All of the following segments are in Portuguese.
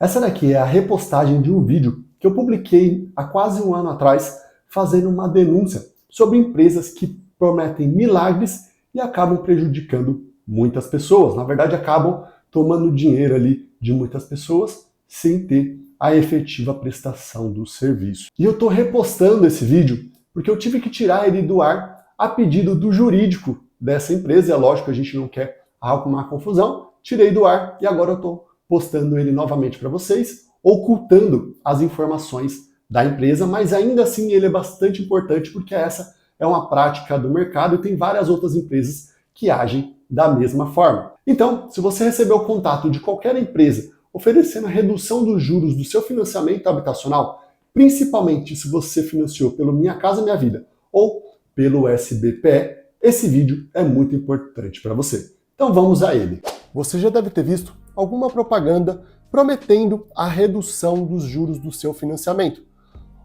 Essa daqui é a repostagem de um vídeo que eu publiquei há quase um ano atrás, fazendo uma denúncia sobre empresas que prometem milagres e acabam prejudicando muitas pessoas. Na verdade, acabam tomando dinheiro ali de muitas pessoas sem ter a efetiva prestação do serviço. E eu estou repostando esse vídeo porque eu tive que tirar ele do ar a pedido do jurídico dessa empresa. É lógico que a gente não quer arrumar confusão. Tirei do ar e agora eu estou postando ele novamente para vocês, ocultando as informações da empresa, mas ainda assim ele é bastante importante porque essa é uma prática do mercado e tem várias outras empresas que agem da mesma forma. Então, se você recebeu o contato de qualquer empresa oferecendo a redução dos juros do seu financiamento habitacional, principalmente se você financiou pelo Minha Casa Minha Vida ou pelo SBPE, esse vídeo é muito importante para você. Então vamos a ele. Você já deve ter visto alguma propaganda prometendo a redução dos juros do seu financiamento,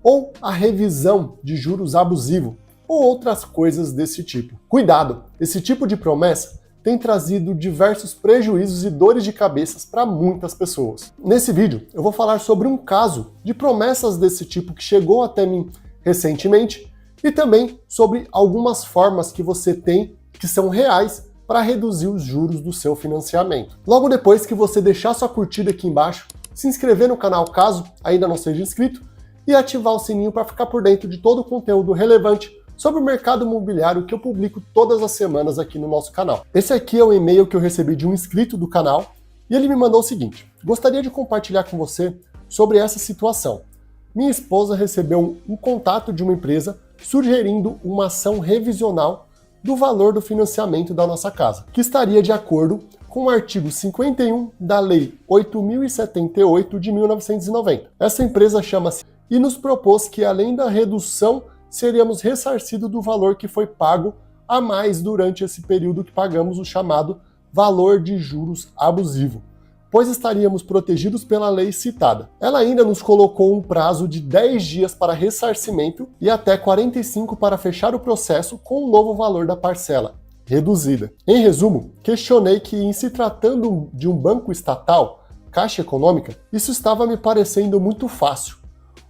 ou a revisão de juros abusivo, ou outras coisas desse tipo. Cuidado, esse tipo de promessa tem trazido diversos prejuízos e dores de cabeça para muitas pessoas. Nesse vídeo eu vou falar sobre um caso de promessas desse tipo que chegou até mim recentemente e também sobre algumas formas que você tem que são reais para reduzir os juros do seu financiamento. Logo depois que você deixar sua curtida aqui embaixo, se inscrever no canal caso ainda não seja inscrito e ativar o sininho para ficar por dentro de todo o conteúdo relevante sobre o mercado imobiliário que eu publico todas as semanas aqui no nosso canal. Esse aqui é o e-mail que eu recebi de um inscrito do canal e ele me mandou o seguinte: gostaria de compartilhar com você sobre essa situação. Minha esposa recebeu um contato de uma empresa sugerindo uma ação revisional do valor do financiamento da nossa casa, que estaria de acordo com o artigo 51 da Lei 8.078 de 1990. Essa empresa chama-se e nos propôs que, além da redução, seríamos ressarcidos do valor que foi pago a mais durante esse período que pagamos o chamado valor de juros abusivo, pois estaríamos protegidos pela lei citada. Ela ainda nos colocou um prazo de 10 dias para ressarcimento e até 45 para fechar o processo com o novo valor da parcela reduzida. Em resumo, questionei que, em se tratando de um banco estatal, Caixa Econômica, isso estava me parecendo muito fácil,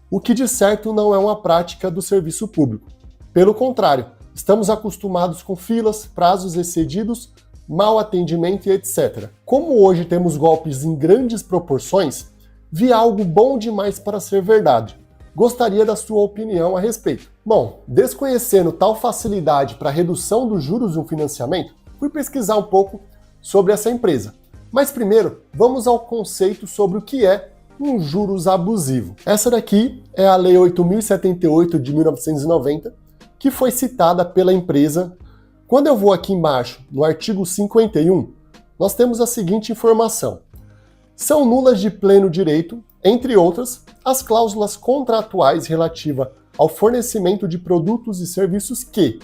o que de certo não é uma prática do serviço público. Pelo contrário, estamos acostumados com filas, prazos excedidos, mau atendimento e etc. Como hoje temos golpes em grandes proporções, vi algo bom demais para ser verdade. Gostaria da sua opinião a respeito. Bom, desconhecendo tal facilidade para redução dos juros de um financiamento, fui pesquisar um pouco sobre essa empresa. Mas primeiro, vamos ao conceito sobre o que é um juros abusivo. Essa daqui é a Lei 8.078 de 1990, que foi citada pela empresa. Quando eu vou aqui embaixo, no artigo 51, nós temos a seguinte informação: são nulas de pleno direito, entre outras, as cláusulas contratuais relativas ao fornecimento de produtos e serviços que...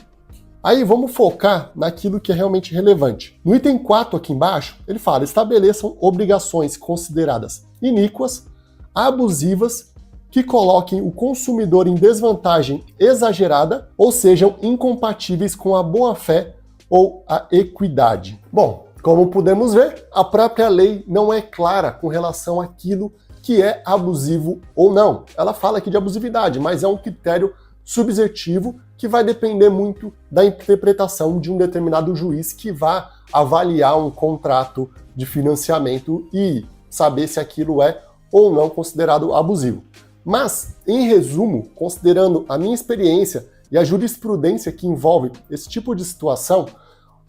Aí vamos focar naquilo que é realmente relevante. No item 4 aqui embaixo, ele fala: estabeleçam obrigações consideradas iníquas, abusivas, que coloquem o consumidor em desvantagem exagerada ou sejam incompatíveis com a boa-fé ou a equidade. Bom, como podemos ver, a própria lei não é clara com relação àquilo que é abusivo ou não. Ela fala aqui de abusividade, mas é um critério subjetivo que vai depender muito da interpretação de um determinado juiz que vai avaliar um contrato de financiamento e saber se aquilo é ou não considerado abusivo. Mas, em resumo, considerando a minha experiência e a jurisprudência que envolve esse tipo de situação,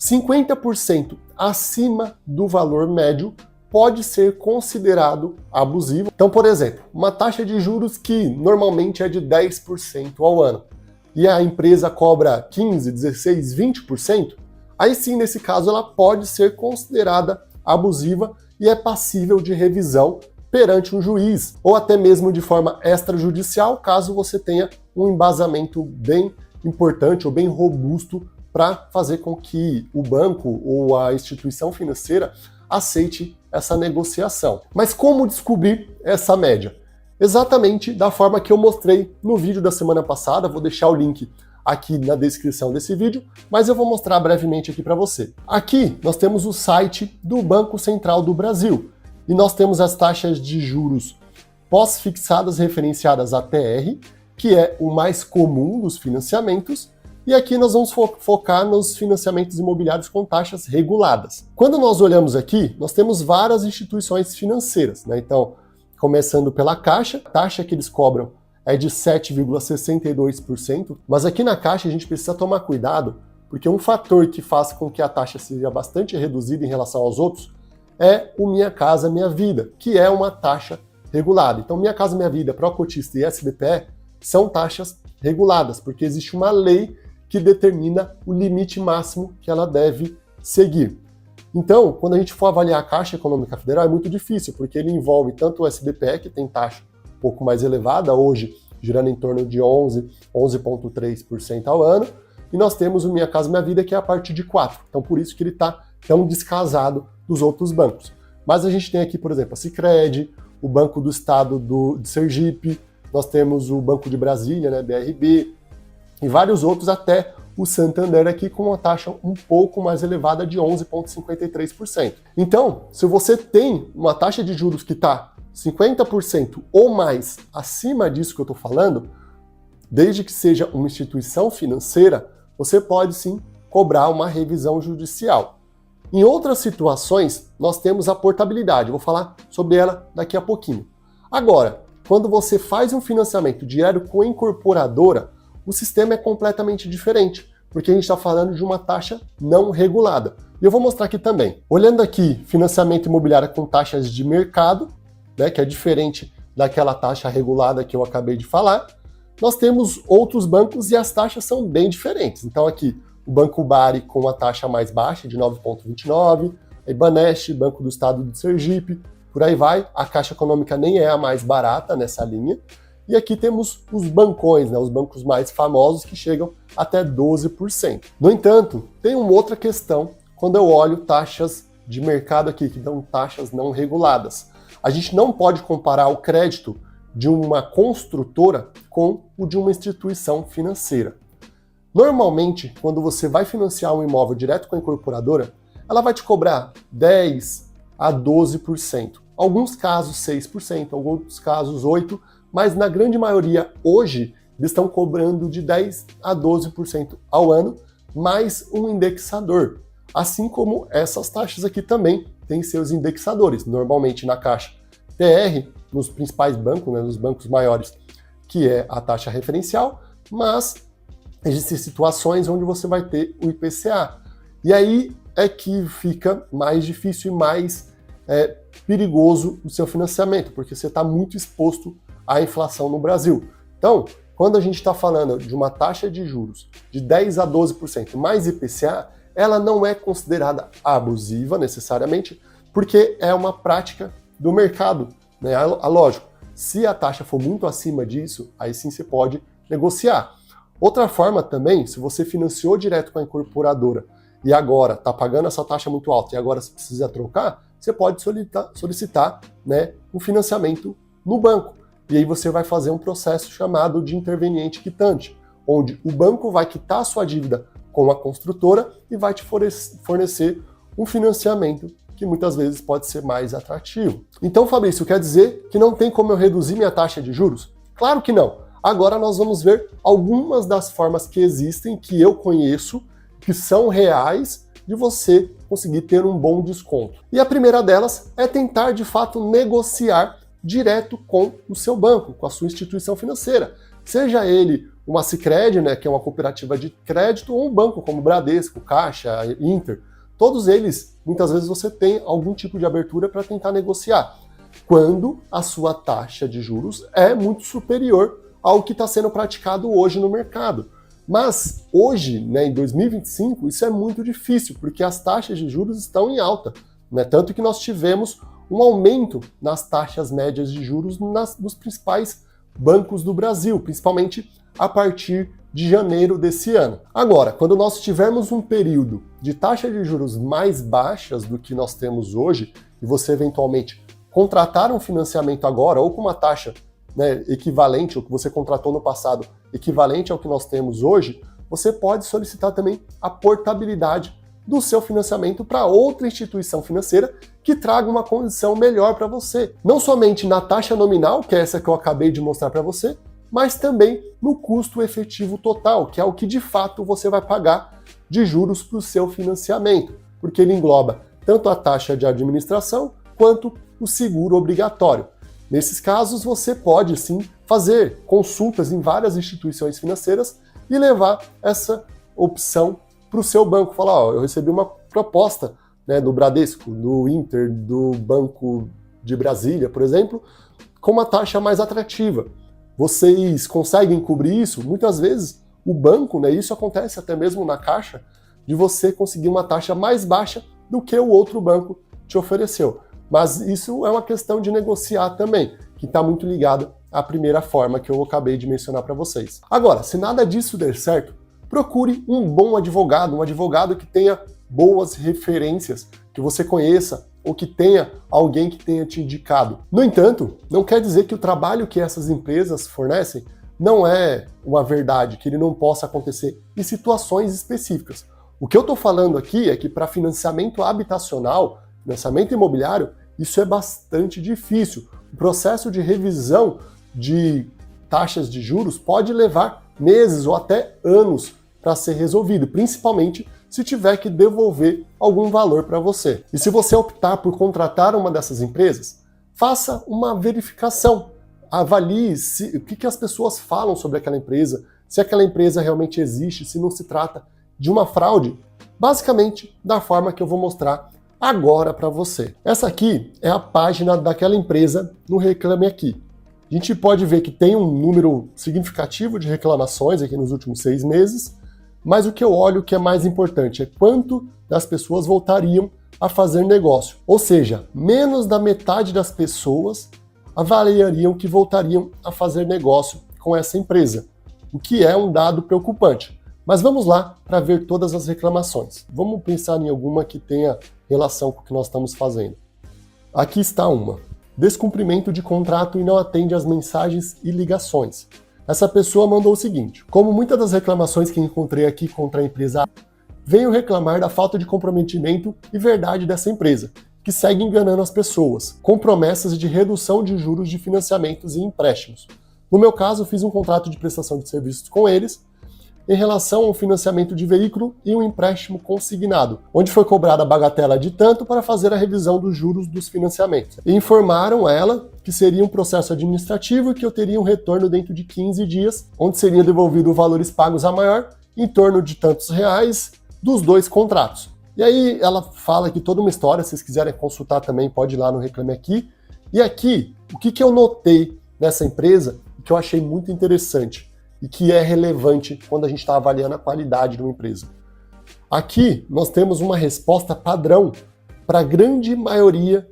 50% acima do valor médio pode ser considerado abusivo. Então, por exemplo, uma taxa de juros que normalmente é de 10% ao ano e a empresa cobra 15%, 16%, 20%, aí sim, nesse caso, ela pode ser considerada abusiva e é passível de revisão perante um juiz, ou até mesmo de forma extrajudicial, caso você tenha um embasamento bem importante ou bem robusto para fazer com que o banco ou a instituição financeira aceite essa negociação. Mas como descobrir essa média? Exatamente da forma que eu mostrei no vídeo da semana passada, vou deixar o link aqui na descrição desse vídeo, mas eu vou mostrar brevemente aqui para você. Aqui nós temos o site do Banco Central do Brasil, E nós temos as taxas de juros pós-fixadas referenciadas a TR, que é o mais comum dos financiamentos, e aqui nós vamos focar nos financiamentos imobiliários com taxas reguladas. Quando nós olhamos aqui, nós temos várias instituições financeiras, né? Então, começando pela Caixa, a taxa que eles cobram é de 7,62%, mas aqui na Caixa a gente precisa tomar cuidado, porque um fator que faz com que a taxa seja bastante reduzida em relação aos outros é o Minha Casa Minha Vida, que é uma taxa regulada. Então, Minha Casa Minha Vida, Pró-Cotista e SBPE são taxas reguladas, porque existe uma lei que determina o limite máximo que ela deve seguir. Então, quando a gente for avaliar a Caixa Econômica Federal, é muito difícil, porque ele envolve tanto o SBPE, que tem taxa um pouco mais elevada, hoje girando em torno de 11,3% ao ano, e nós temos o Minha Casa Minha Vida, que é a partir de 4%. Então, por isso que ele está tão descasado dos outros bancos. Mas a gente tem aqui, por exemplo, a Sicredi, o Banco do Estado de Sergipe, nós temos o Banco de Brasília, né, BRB, e vários outros, até o Santander aqui com uma taxa um pouco mais elevada de 11,53%. Então, se você tem uma taxa de juros que está 50% ou mais acima disso que eu estou falando, desde que seja uma instituição financeira, você pode sim cobrar uma revisão judicial. Em outras situações, nós temos a portabilidade. Eu vou falar sobre ela daqui a pouquinho. Agora, quando você faz um financiamento direto com a incorporadora, o sistema é completamente diferente, porque a gente está falando de uma taxa não regulada. E eu vou mostrar aqui também. Olhando aqui, financiamento imobiliário com taxas de mercado, né, que é diferente daquela taxa regulada que eu acabei de falar, nós temos outros bancos e as taxas são bem diferentes. Então aqui, o Banco Bari com a taxa mais baixa de 9,29%, a Ibanest, Banco do Estado de Sergipe, por aí vai. A Caixa Econômica nem é a mais barata nessa linha. E aqui temos os bancões, né, os bancos mais famosos que chegam até 12%. No entanto, tem uma outra questão quando eu olho taxas de mercado aqui, que dão taxas não reguladas. A gente não pode comparar o crédito de uma construtora com o de uma instituição financeira. Normalmente, quando você vai financiar um imóvel direto com a incorporadora, ela vai te cobrar 10% a 12%. Alguns casos 6%, alguns casos 8%, mas na grande maioria hoje eles estão cobrando de 10% a 12% ao ano, mais um indexador. Assim como essas taxas aqui também têm seus indexadores. Normalmente na Caixa TR, nos principais bancos, né, nos bancos maiores, que é a taxa referencial, mas existem situações onde você vai ter o IPCA. E aí é que fica mais difícil e mais perigoso o seu financiamento, porque você está muito exposto à inflação no Brasil. Então, quando a gente está falando de uma taxa de juros de 10% a 12% mais IPCA, ela não é considerada abusiva necessariamente, porque é uma prática do mercado, né? Lógico, se a taxa for muito acima disso, aí sim você pode negociar. Outra forma também, se você financiou direto com a incorporadora e agora está pagando essa taxa muito alta e agora você precisa trocar, você pode solicitar, né, um financiamento no banco. E aí você vai fazer um processo chamado de interveniente quitante, onde o banco vai quitar a sua dívida com a construtora e vai te fornecer um financiamento que muitas vezes pode ser mais atrativo. Então, Fabrício, quer dizer que não tem como eu reduzir minha taxa de juros? Claro que não. Agora nós vamos ver algumas das formas que existem, que eu conheço, que são reais, de você conseguir ter um bom desconto. E a primeira delas é tentar, de fato, negociar direto com o seu banco, com a sua instituição financeira. Seja ele uma Sicredi, né, que é uma cooperativa de crédito, ou um banco como Bradesco, Caixa, Inter. Todos eles, muitas vezes você tem algum tipo de abertura para tentar negociar, quando a sua taxa de juros é muito superior ao que está sendo praticado hoje no mercado. Mas hoje, né, em 2025, isso é muito difícil, porque as taxas de juros estão em alta, né? Tanto que nós tivemos um aumento nas taxas médias de juros nos principais bancos do Brasil, principalmente a partir de janeiro desse ano. Agora, quando nós tivermos um período de taxa de juros mais baixas do que nós temos hoje, e você eventualmente contratar um financiamento agora, ou com uma taxa, né, equivalente ao que você contratou no passado, equivalente ao que nós temos hoje, você pode solicitar também a portabilidade do seu financiamento para outra instituição financeira que traga uma condição melhor para você. Não somente na taxa nominal, que é essa que eu acabei de mostrar para você, mas também no custo efetivo total, que é o que de fato você vai pagar de juros para o seu financiamento, porque ele engloba tanto a taxa de administração quanto o seguro obrigatório. Nesses casos, você pode sim fazer consultas em várias instituições financeiras e levar essa opção para o seu banco. Falar, ó, eu recebi uma proposta, né, do Bradesco, do Inter, do Banco de Brasília, por exemplo, com uma taxa mais atrativa. Vocês conseguem cobrir isso? Muitas vezes o banco, né, isso acontece até mesmo na Caixa, de você conseguir uma taxa mais baixa do que o outro banco te ofereceu. Mas isso é uma questão de negociar também, que está muito ligado à primeira forma que eu acabei de mencionar para vocês. Agora, se nada disso der certo, procure um bom advogado, um advogado que tenha boas referências, que você conheça ou que tenha alguém que tenha te indicado. No entanto, não quer dizer que o trabalho que essas empresas fornecem não é uma verdade, que ele não possa acontecer em situações específicas. O que eu estou falando aqui é que para financiamento habitacional, financiamento imobiliário, isso é bastante difícil. O processo de revisão de taxas de juros pode levar meses ou até anos para ser resolvido, principalmente se tiver que devolver algum valor para você. E se você optar por contratar uma dessas empresas, faça uma verificação. Avalie o que as pessoas falam sobre aquela empresa, se aquela empresa realmente existe, se não se trata de uma fraude, basicamente da forma que eu vou mostrar agora para você. Essa aqui é a página daquela empresa no Reclame Aqui. A gente pode ver que tem um número significativo de reclamações aqui nos últimos 6 meses, mas o que eu olho que é mais importante é quanto das pessoas voltariam a fazer negócio. Ou seja, menos da metade das pessoas avaliariam que voltariam a fazer negócio com essa empresa, o que é um dado preocupante. Mas vamos lá para ver todas as reclamações. Vamos pensar em alguma que tenha relação com o que nós estamos fazendo. Aqui está uma. Descumprimento de contrato e não atende às mensagens e ligações. Essa pessoa mandou o seguinte: como muitas das reclamações que encontrei aqui contra a empresa A, venho reclamar da falta de comprometimento e verdade dessa empresa, que segue enganando as pessoas, com promessas de redução de juros de financiamentos e empréstimos. No meu caso, fiz um contrato de prestação de serviços com eles, em relação ao financiamento de veículo e um empréstimo consignado, onde foi cobrada a bagatela de tanto para fazer a revisão dos juros dos financiamentos. E informaram ela que seria um processo administrativo e que eu teria um retorno dentro de 15 dias, onde seriam devolvidos valores pagos a maior, em torno de tantos reais, dos 2 contratos. E aí ela fala aqui toda uma história, se vocês quiserem consultar também, pode ir lá no Reclame Aqui. E aqui, o que eu notei nessa empresa, que eu achei muito interessante, e que é relevante quando a gente está avaliando a qualidade de uma empresa. Aqui nós temos uma resposta padrão para a grande maioria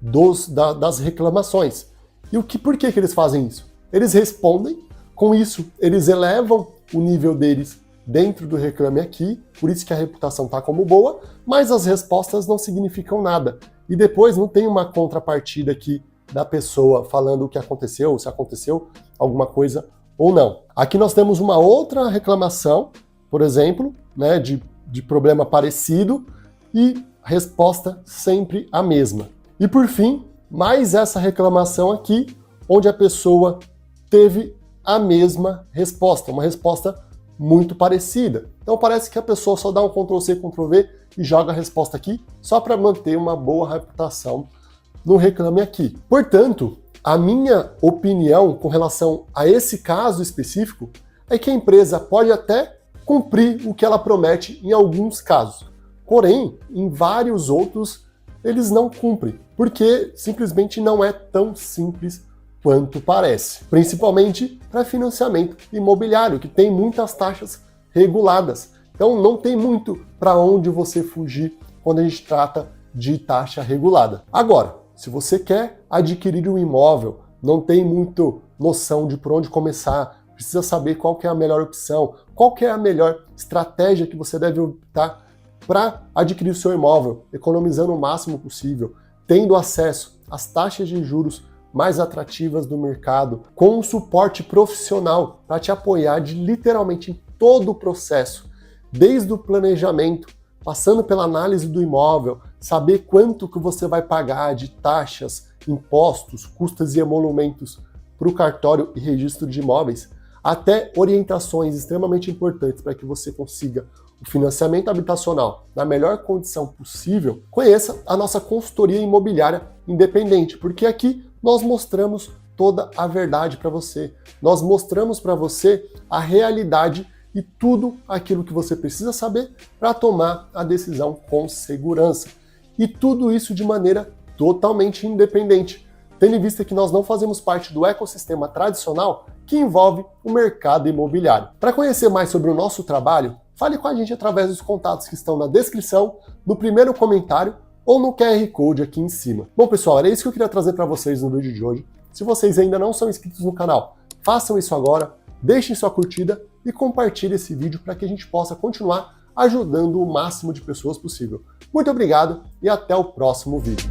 das reclamações. E por que eles fazem isso? Eles respondem, com isso eles elevam o nível deles dentro do Reclame Aqui, por isso que a reputação está como boa, mas as respostas não significam nada. E depois não tem uma contrapartida aqui da pessoa falando o que aconteceu, ou se aconteceu alguma coisa ou não. Aqui nós temos uma outra reclamação, por exemplo, né, de problema parecido, e resposta sempre a mesma. E por fim, mais essa reclamação aqui, onde a pessoa teve a mesma resposta, uma resposta muito parecida. Então parece que a pessoa só dá um Ctrl+C, Ctrl+V e joga a resposta aqui, só para manter uma boa reputação no Reclame Aqui. Portanto, a minha opinião com relação a esse caso específico é que a empresa pode até cumprir o que ela promete em alguns casos. Porém, em vários outros, eles não cumprem, porque simplesmente não é tão simples quanto parece. Principalmente para financiamento imobiliário, que tem muitas taxas reguladas. Então não tem muito para onde você fugir quando a gente trata de taxa regulada. Agora, se você quer adquirir um imóvel, não tem muito noção de por onde começar, precisa saber qual que é a melhor opção, qual que é a melhor estratégia que você deve optar para adquirir o seu imóvel, economizando o máximo possível, tendo acesso às taxas de juros mais atrativas do mercado, com um suporte profissional para te apoiar literalmente em todo o processo, desde o planejamento, passando pela análise do imóvel, saber quanto que você vai pagar de taxas, impostos, custas e emolumentos para o cartório e registro de imóveis, até orientações extremamente importantes para que você consiga o financiamento habitacional na melhor condição possível, conheça a nossa consultoria imobiliária independente, porque aqui nós mostramos toda a verdade para você. Nós mostramos para você a realidade e tudo aquilo que você precisa saber para tomar a decisão com segurança. E tudo isso de maneira totalmente independente, tendo em vista que nós não fazemos parte do ecossistema tradicional que envolve o mercado imobiliário. Para conhecer mais sobre o nosso trabalho, fale com a gente através dos contatos que estão na descrição, no primeiro comentário ou no QR Code aqui em cima. Bom, pessoal, era isso que eu queria trazer para vocês no vídeo de hoje. Se vocês ainda não são inscritos no canal, façam isso agora, deixem sua curtida e compartilhe esse vídeo para que a gente possa continuar ajudando o máximo de pessoas possível. Muito obrigado e até o próximo vídeo.